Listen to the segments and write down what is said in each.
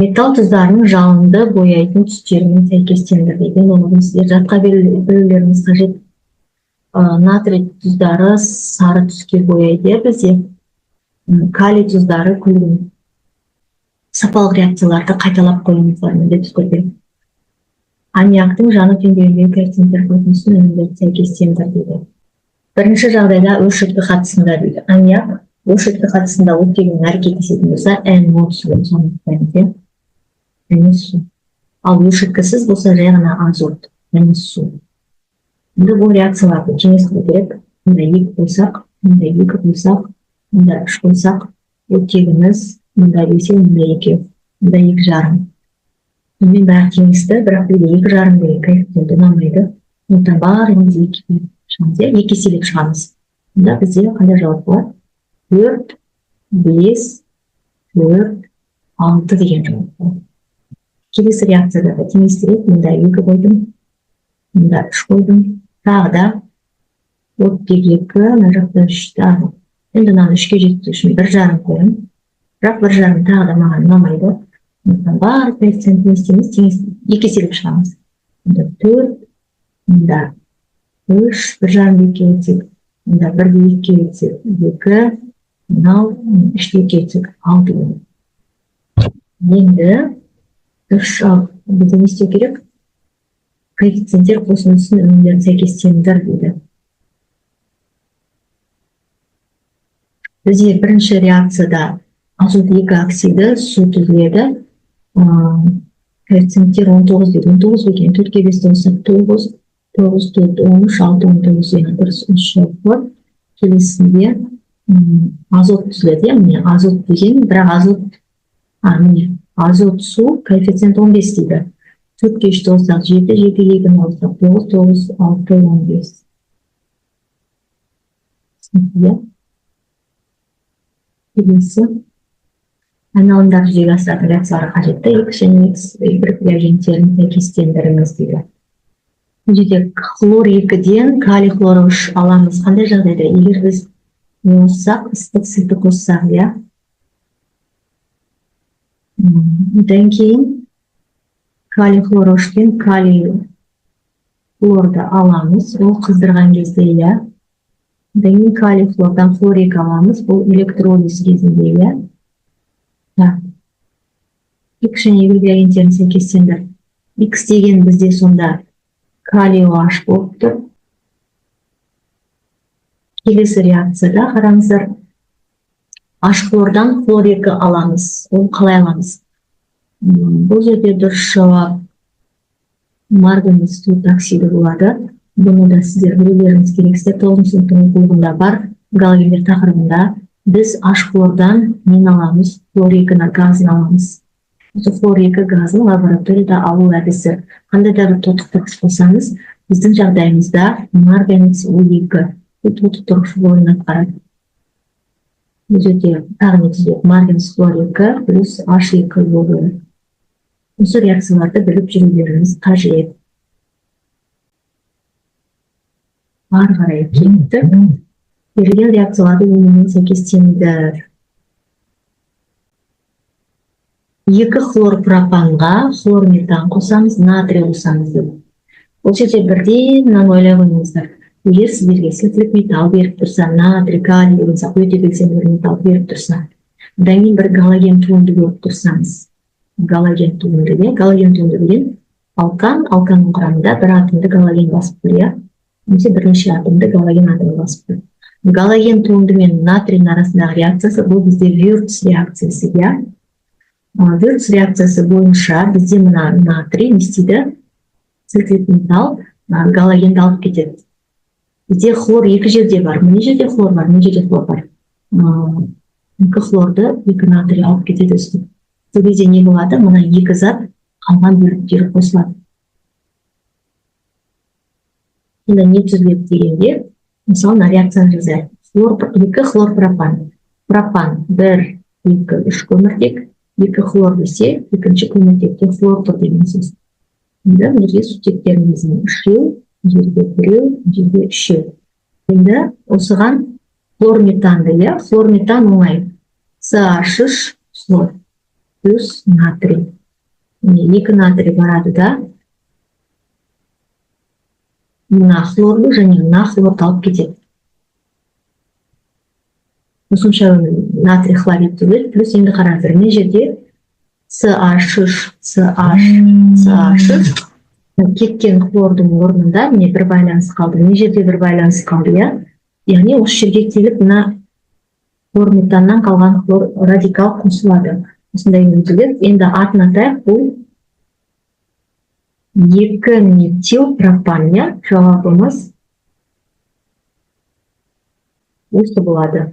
Металл тұздарының жалынды бояйтын түстерімен сәйкестендір дейді. Оны сіздер жатқа білулеріңіз қажет. Натрий тұздары сары түске бояйды бізде. Калий тұздары күлгін. Сапалық реакцияларды қайталап қойыңыздар міндетті түрде. Аммиактың жану теңдеуіндегі коэффициенттер қосындысын өнімдері сәйкестендір дейді. Бірінші жағдайда өршіткі қатысында дейді. Аммиак өршіткі қатысында оттегінің әрекет ететін болса, NO түсірген сондықтан емес су. Ал өршіткісіз болса жай ғана азот, емес су. Енді бұл реакцияларды теңестіру керек. Мұнда 2 қойсақ, мұнда 2 қойсақ, мұнда 3 қойсақ, оттегіміз мұнда 5, мұнда 2, мұнда 2,5. Мен бәрі теңесті, бірақ бізде 2,5 деген коэффициент ұнамайды. Сондықтан барлығымыз 2 еселеп шығамыз. Мұнда бізде қандай жауап болады? 4, 5, 4, 6 деген жауап болады. Келесі реакцияда теңестірейік. Мұнда 2 қойдым, мұнда 3 қойдым. Тағы да оттек 2, мына жақта 3 тағы. Енді мынаны 3-ке жеткізу үшін 1,5 қойдым. Бірақ 1,5 тағы да маған ұнамайды. Барлық коэффициентін істейміз, 2 еселеп шығамыз. Мұнда 4, мұнда 3, 1,5 2 өтсек, мұнда 1-ді 2 өтсек, 2, мынау 3-ті 2 өтсек, 6 болады. Енді 3 бізде не істеу керек? Коэффициенттер қосындысын өнімдерін сәйкестендір дейді. Бізде бірінші реакцияда азот 2 оксиді су түзіледі. Коэффициенттер 19 дейді. 19 екен, 4-ке 5 болсақ 9, 9, 4, 13, 6, 19 деген дұрыс шығып. Келесінде азот түзіледі. Міне азот деген, бірақ азот су коэффициент 15 дейді. 4-ке 3 болсақ 7, 7-ге 2 болсақ 9, 9, 6, 15. Келесі айналымдар жүзеге асыратын реакцияларға қажетті X және X реагенттерін сәйкестендіріңіз дейді. Бұл жерде хлор 2-ден калий хлор 3 аламыз. Қандай жағдайда? Егер біз қоссақ, ыстық суды қоссақ, иә. Одан кейін калий хлор 3-ден калий хлорды аламыз. Ол қыздырған кезде, иә. Одан кейін калий хлордан хлор 2 аламыз. Бұл электролиз кезінде, иә. X және Y реагенттерін сәйкестендір. X деген бізде сонда калий OH болып тұр. Келесі реакцияда қараңыздар. H хлордан хлор 2 аламыз. Ол қалай аламыз? Бұл жерде дұрыс жауап марганец сут оксиді болады. Бұны да сіздер білулеріңіз керексіздер. 9-шы сыныптың оқулығында бар галогендер тақырыбында біз H хлордан нені аламыз? Хлор 2-ні газын аламыз. Осы хлор 2 газын лабораторияда алу әдісі. Қандай да бір тотықты қосаңыз, біздің жағдайымызда марганец O2 тотық тұрғышы рөлін атқарады. Бұл жерде тағы не түзеді? Марганец хлор 2 плюс H2 болды. Осы реакцияларды біліп жүрулеріңіз қажет. Ары қарай кеттік. Берілген реакцияларды өніммен сәйкестендір. 2 хлорпропанға хлор метан қосамыз, натрий қосамыз. Бұл жерде бірден мынаны ойлап қойыңыздар. Егер сіздерге сілтілік металл беріп тұрса, натрий, калий деген сияқты өте белсенді металл беріп тұрса, одан кейін бір галоген туынды көріп тұрсаңыз. Галоген туынды деген алканның құрамында бір атомды галоген басып тұр, иә. Немесе бірнеше атомды галоген атомы басып тұр. Галоген туынды мен натрийдің арасындағы реакциясы бұл бізде Вюрц реакциясы, иә. Вюрц реакциясы бойынша бізде мына натрий не істейді? Сілтілік металл галогенді алып кетеді. Бізде хлор 2 жерде бар. Міне жерде хлор бар, міне жерде хлор бар. 2 хлорды 2 натрий алып кетеді үстіп. Бұл кезде не болады? Мына 2 зат қалған бөліктері қосылады. Енді не түзіледі дегенде, мысалы реакцияны жазайық. 2 хлорпропан. Пропан 1, 2, 3 көміртек. 2 хлор десе, екінші көміртекте хлор тұр деген сөз. Енді жерге сутектеріміздің 3, жерге 1, жерге 3. Енді осыған хлор метанды, иә, хлор метан оңай. CH3 хлор. плюс натрий. Екі натрий барады да мына хлорды және мына хлорды алып кетеді. Қосымша натрий хлорид түгел, плюс енді қараңыздар, мына жерде CH3 кеткен хлордың орнында міне бір байланыс қалды. Мына жерде бір байланыс қалды, иә. Яғни осы жерге келіп мына хлор метаннан қалған хлор радикал қосылады. Осындай өтіледі. Енді атын атайық, бұл 2 метил пропан, иә. Жауабымыз осы болады.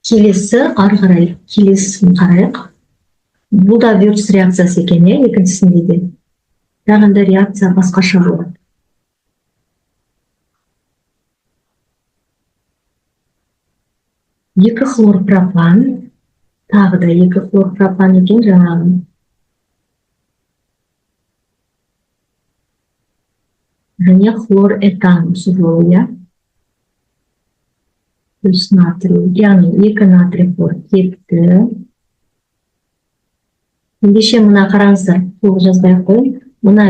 Келесі ары қарай, келесісін қарайық. Бұл да Виртус реакциясы екен, екіншісінде де. Яғында реакция басқаша болады. Екі хлор пропан, тағы да екі хлор пропан екен жаңағы. Және хлор этан сулы, плюс натрий, яғни екі натрий хлор кетті. Ендеше мына қараңыздар, бұл жазбай қойын. Мына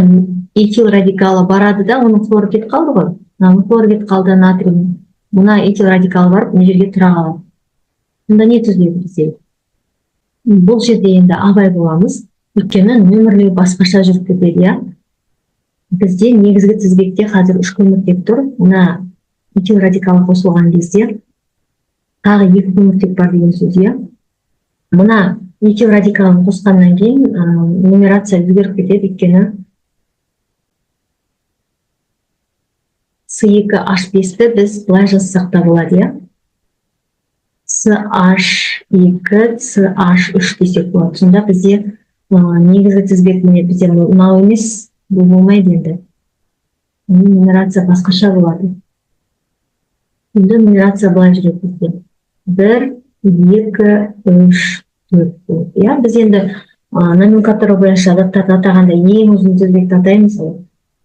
этил радикалы барады да, оның хлоры кетіп қалды ғой. Мына хлор кетіп қалды натрий. Мына этил радикалы барып, мына жерге тұра қалады. Мұнда не түзіледі бізде? Бұл жерде енді абай боламыз. Өйткені нөмірлеу басқаша жүріп кетеді, иә. Бізде негізгі тізбекте қазір 3 көміртек тұр. Мына этил радикалы қосылған кезде тағы 2 көміртек бар деген сөз, иә. Мына этил радикалын қосқаннан кейін нумерация өзгеріп кетеді, өйткені С2H5-ті біз былай жазсақ та болады, иә. CH2, CH3 десек болады. Сонда бізде негізгі тізбек міне бізде мынау емес, бұл болмайды енді. Нумерация басқаша болады. Енді нумерация былай жүреді бізде. 1, 2, 3, 4 болады. Я біз енді номенклатура бойынша заттарды атағанда ең ұзын тізбекті атаймыз,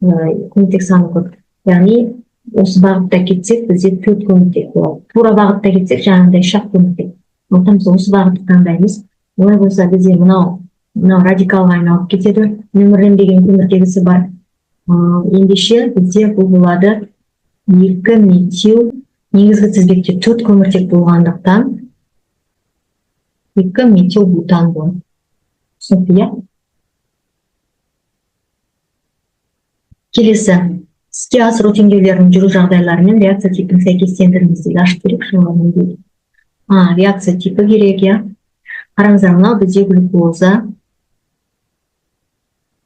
көміртек саны көп. Яғни осы бағытта кетсек, бізде 4 көміртек болады. Тура бағытта кетсек, жаңағыдай шақ көміртек. Ондықтан біз осы бағытты таңдаймыз. Олай болса бізде мынау радикалға айналып кетеді. Нөмірленбеген көміртегісі бар. Ендеше бізде бұл болады 2 метил, негізгі тізбекте 4 көміртек болғандықтан 2 метил бутан болады. Түсінікті, иә? Келесі. Іске асыру теңдеулерінің жүру жағдайлары мен реакция типін сәйкестендіріңіз дейді. Ашып керек шыңғылығын дейді. Реакция типі керек, иә. Қараңыздар, мынау бізде глюкоза,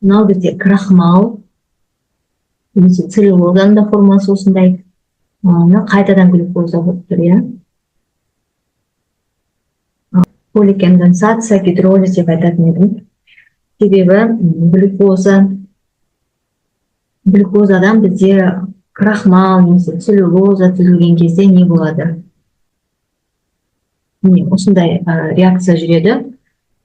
мынау бізде крахмал, немесе целлюлозаның да формасы осындай. Қайтадан глюкоза болып тұр, иә. Поликонденсация, гидролиз деп айтатын едім. Себебі глюкозадан бізде крахмал, немесе целлюлоза түзілген кезде не болады? Осындай реакция жүреді.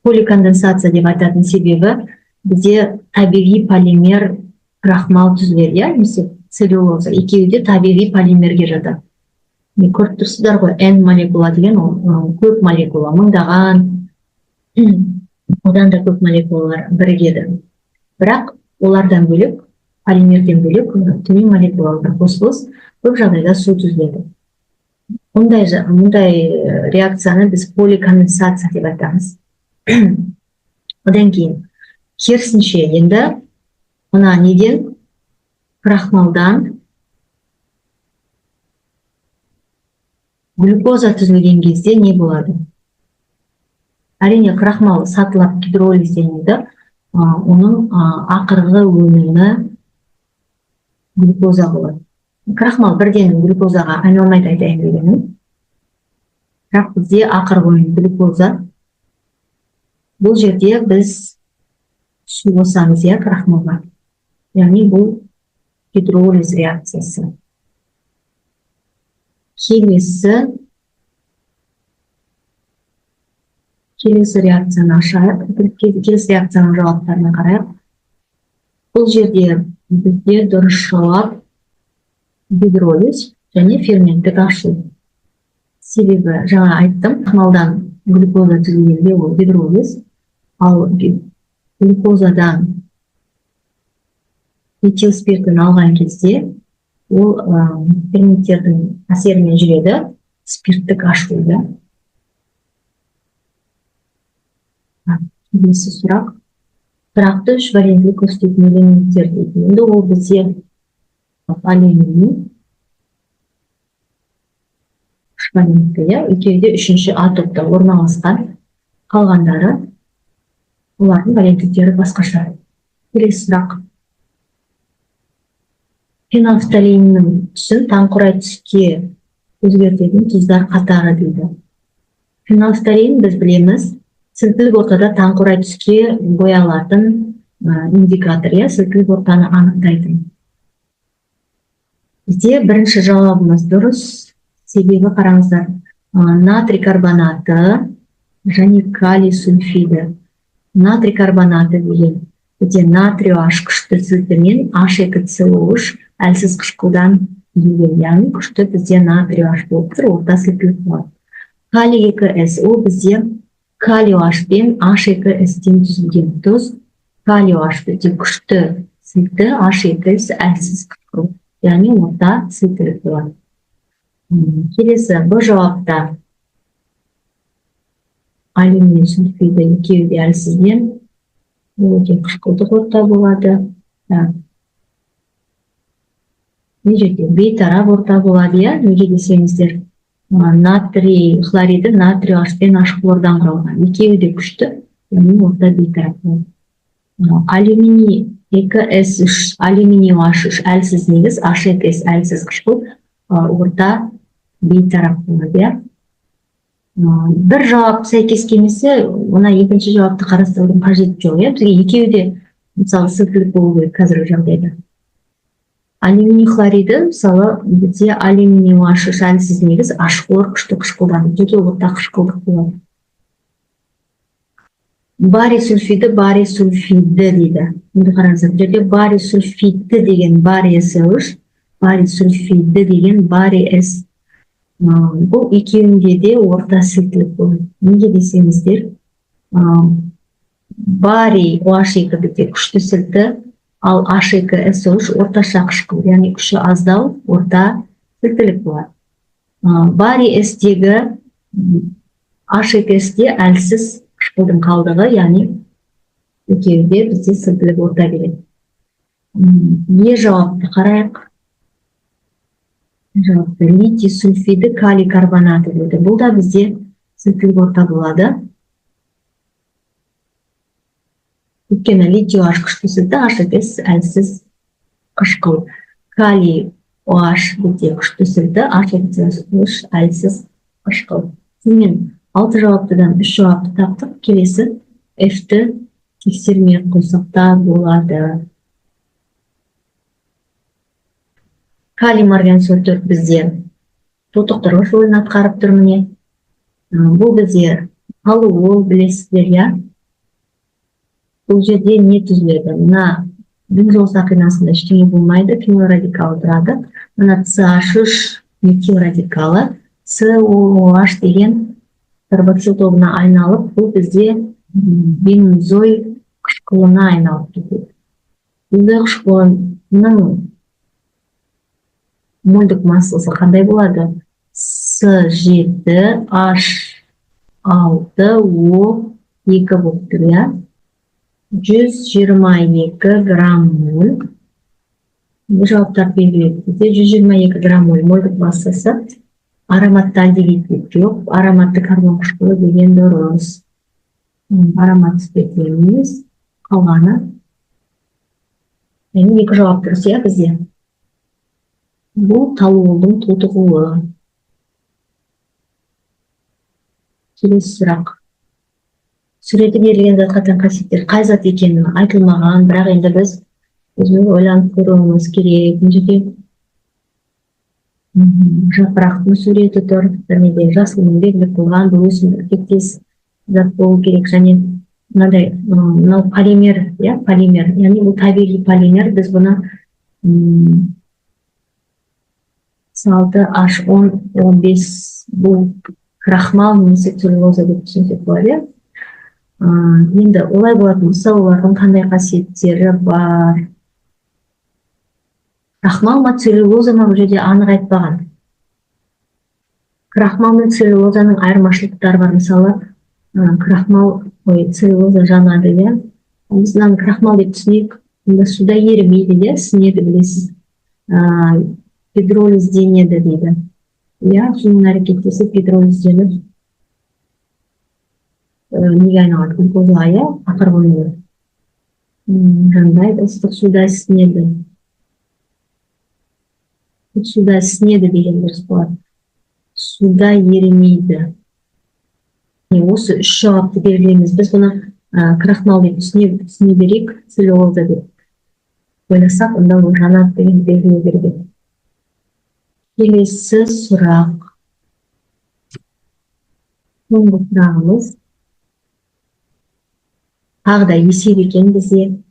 Поликонденсация деп айтатын себебі бізде табиғи полимер крахмал түзіледі, иә, немесе целлюлоза. Екеуі де табиғи полимерге жатады. Көріп тұрсыздар ғой, N молекула деген ол көп молекула, мыңдаған, одан да көп молекулалар бірігеді. Бірақ олардан бөлек, полимерден бөлек, төмен молекулалар қосылыс көп жағдайда су түзіледі. Мұндай реакцияны біз поликонденсация деп айтамыз. Одан кейін, керісінше енді мына неден, крахмалдан глюкоза түзілген кезде не болады? Әрине, крахмал сатылап гидролизденеді, оның ақырғы өнімі глюкоза болады. Крахмал бірден глюкозаға айналмайды айтайын дегенім. Бірақ бізде ақырғы өнім глюкоза. Бұл жерде біз су қосамыз, иә, крахмалға. Яғни бұл гидролиз реакциясы. Келесі реакцияны ашайық. Келесі реакцияның жауаптарына қарайық. Бұл жерде бізде дұрыс жауап гидролиз және ферменттік ашу. Себебі жаңа айттым, крахмалдан глюкоза түзілгенде ол гидролиз. Ал глюкозадан этил спиртін алған кезде ол ферменттердің әсерімен жүреді, спирттік ашу. Келесі сұрақ. Тұрақты үш валентлі көрсететін элементтер дейді. Енді ол бізде алюминий, үш валентті, екеуде үшінші атомда орналасқан, қалғандары олардың валенттіктері басқаша. Келесі сұрақ. Фенолфталиннің түсін таңқурай түске өзгертетін тұздар қатары дейді. Фенолфталин біз білеміз, сілтілік ортада таңқурай түске боялатын индикатор, сілтілік ортаны анықтайтын. Бізде бірінші жауабымыз дұрыс, себебі қараңыздар, натрий карбонаты және калий сульфиді. Натрий карбонаты деген бізде натрий H күшті сілтімен H2CO3 әлсіз қышқылдан келген, яғни күшті бізде натрий H болып тұр, орта сілтілік болады. Калий 2S ол бізде калий H пен H2S-тен түзілген тұз. Калий H бізде күшті сілті, H2S әлсіз қышқыл, яғни орта сілтілік болады. Келесі, бұл жауапта алюминий сульфиді екеуі де әлсізден, өте қышқылдық орта болады. Мына жерде бейтарап орта болады, неге десеңіздер, натрий хлориді натрий H пен H хлордан құралған. Екеуі де күшті, яғни орта бейтарап болады. Алюминий 2S3, алюминий H3 әлсіз негіз, H2S әлсіз қышқыл, орта бейтарап болады. Бір жауап сәйкес келмесе, оны екінші жауапты қарастырудың қажеті жоқ. Бізге екеуі де мысалы сілтілік болу керек қазіргі жағдайда. Алюминий хлориді, мысалы, бізде алюминий H3 әлсіз негіз, H хлор күшті қышқылдан, жеке орта қышқылдық болады. Барий сульфиді дейді. Енді қараңыздар, жерде барий сульфиді деген барий SO3, барий сульфиді деген барий S. Бұл екеуінде де орта сілтілік болады. Неге десеңіздер, барий OH2 бізде күшті сілті, ал H2SO3 орташа қышқыл, яғни күші аздау, орта сілтілік болады. Барий S-дегі H2S-де әлсіз қышқылдың қалдығы, яғни екеуінде бізде сілтілік орта келеді. Е жауапты қарайық. Жауапты литий сульфиді калий карбонаты дейді. Бұл да бізде сілтілік орта болады. Өйткені литий OH күшті сілті, H2S әлсіз қышқыл. Калий OH бізде күшті сілті, H2S әлсіз қышқыл. Сонымен 6 жауаптыдан 3 жауапты таптық. Келесі F-ті тексермей қойсақта болады. Калий марган сөлтөр бізде тотықтырғыш рөлін атқарып тұр міне. Бұл бізде полуол білесіздер, Бұл жерде не түзіледі? Мына бензол сақинасында ештеңе болмайды, фенол радикалы тұрады. Мына CH3 метил радикалы, COOH деген карбоксил тобына айналып, бұл бізде бензой қышқылына айналып кетеді. Бензой қышқылының мольдік массасы қандай болады? С7H6O2 болып тұр, 122 грамм моль. Бұл жауаптар белгіледі. 122 грамм моль мольдік массасы. Ароматты альдегид жоқ, ароматты карбон қышқылы деген дұрыс. Аромат түспетеміз, қалғаны. Екі жауап дұрыс бізде. Бұл талуылдың тотығуы. Келесі сұрақ. Суреті берілген затқа тән қасиеттер қай зат екені айтылмаған, бірақ енді біз өзіміз ойланып көруіміз керек. Бұл жерде жапырақтың суреті тұр, және жасылмен белгілеп қойған, бұл өсімдік тектес зат болу керек, және мынау полимер, яғни бұл табиғи полимер. Біз бұны 6H10-15 бұл крахмал немесе целлюлоза деп түсінсек болады, иә. Енді олай болатын болса, олардың қандай қасиеттері бар? Крахмал ма, целлюлоза ма, бұл жерде анық айтпаған. Крахмал мен целлюлозаның айырмашылықтары бар. Мысалы, крахмал, целлюлоза жанады, иә. Біз мынаны крахмал деп түсінейік, онда суда ерімейді, иә, сіңеді, білесіз. Гидролизденеді дейді. Иә, сумен әрекеттесіп гидролизденіп неге айналады? Глюкозаға, иә, ақырғанды жандайды, ыстық суда сіңеді. Суда сіңеді деген дұрыс болады. Суда ерімейді. Осы үш жауапты белгілейміз. Біз бұны крахмал деп түсіне берейік, целлюлоза деп ойласақ, онда ол жанады деген белгілеу керек. Келесі сұрақ. Соңғы сұрағымыз. Тағы да есеп екен бізде.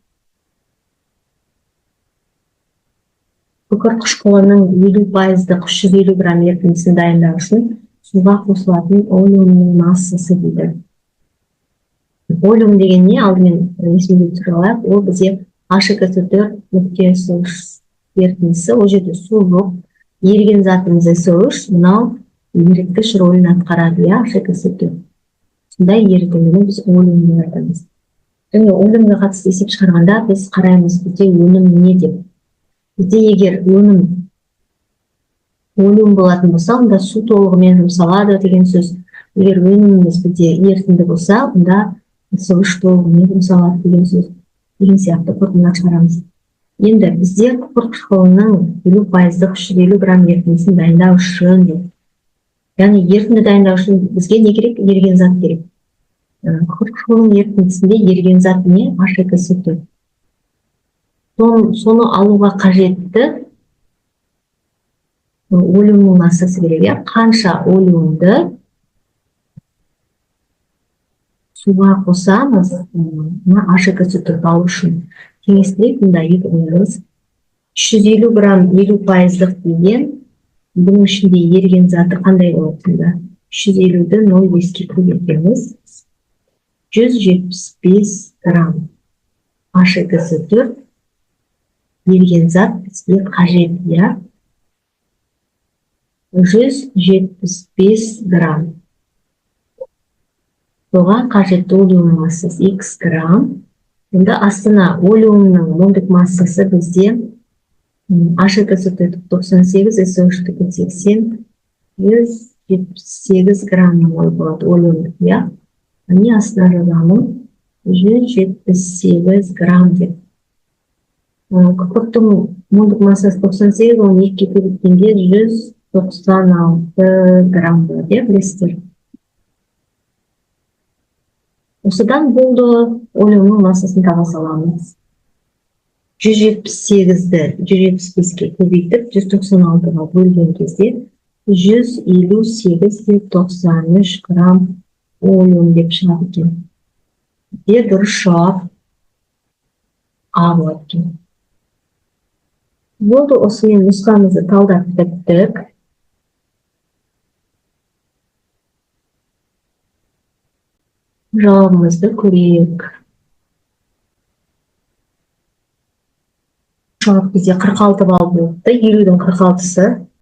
Күкірт қышқылының 50% 350 грамм ерітіндісін дайындау үшін суға қосылатын олеумның массасы дейді. Олеум деген не? Алдымен есімде тұралайық. Ол бізде H2SO4 ерітіндісі, ол жерде су жоқ. Еріген затымыз SO3, мынау еріткіш рөлін атқарады, H2SO4. Сондай ерітіндіні біз олеум деп айтамыз. Және олеумға қатысты есеп шығарғанда біз қараймыз, бізде өнім не деп. Бізде егер өнім олеум болатын болса, онда су толығымен жұмсалады деген сөз. Егер өніміміз бізде ерітінді болса, онда SO3 толығымен жұмсалады деген сөз. Деген сияқты қорытындыны шығарамыз. Енді бізде күкірт қышқылының 50% 350 грамм ерітіндісін дайындау үшін, яғни ерітінді дайындау үшін бізге не керек? Еріген зат керек. Күкірт қышқылының ерітіндісінде еріген зат не? H2SO4. Соны алуға қажетті олеумның массасы керек. Қанша олеумды суға қосамыз, H2SO4 алу үшін кеңестірейік, мұнда екі ойымыз. 350 грамм 50% деген, бұның ішінде еріген заты қандай болатында? 350-ді 0,5-ке көбейтеміз. 175 грамм H2SO4 еріген зат бізге қажет, иә. 175 грамм. Соған қажетті олеум массасы X грамм. Онда астына олеумның молдық массасы бізде H2SO4 98, SO3 80, 178 грамм болады олеумдық, иә. Они астына жазамын 178 грамм деп. Күкірттің молдық массасы 98, оны 2-ке көбейткенде 196 грамм болады, иә, білесіздер. Осыдан болды олеумның массасын таба саламыз. 178-ді 175-ке көбейтіп 196-ға бөлген кезде 158,93 грамм олеум деп шығады екен. Де дұрыс жауап А болады екен. Болды, осымен нұсқамызды талдап біттік. Жауабымызды көрейік. Жауап бізде 46 балл болыпты. 50-дің 46-сы